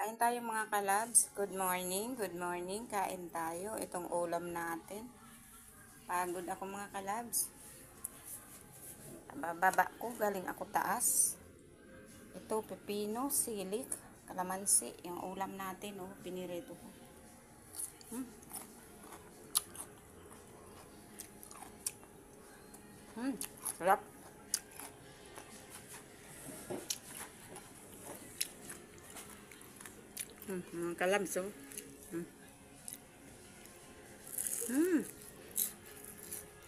Kain tayo mga kalabs. Good morning, good morning. Kain tayo. Itong ulam natin. Pagod ako mga kalabs. Bababa ko, galing ako taas. Ito, pepino, silik, kalamansi. Yung ulam natin, oh, pinirito ko. Sarap. Mga kalabs, oh.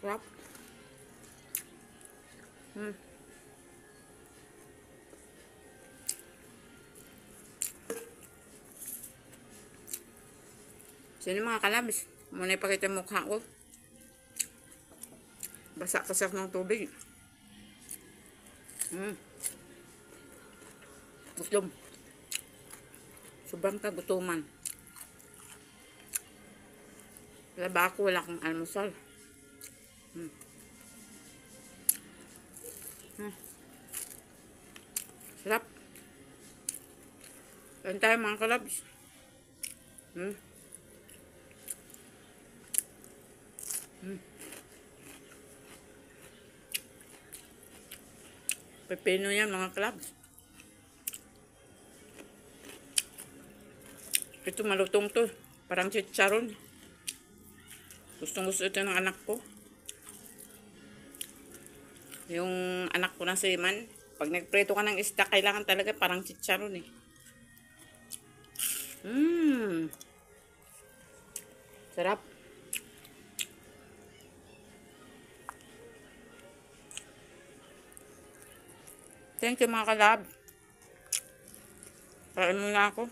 Sarap. Sino mga kalabs? Muna ipakita yung mukha ko. Basa-kasak ng tubig. Gutom. Sobrang kagutuman. Wala ako, wala akong almusal. Sarap. Kain tayo mga kalabs. Pepino yan mga kalabs. Ito malutong to. Parang chicharon. Gustong gusto ito ng anak ko. Yung anak ko na si Man. Pag nagpreto ka ng isda, kailangan talaga parang chicharon eh. Sarap. Thank you mga kalab. Kain muna ako.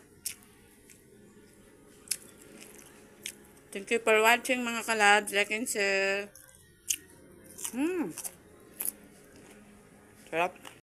Thank you for watching mga kalabs. Like and share. Sarap.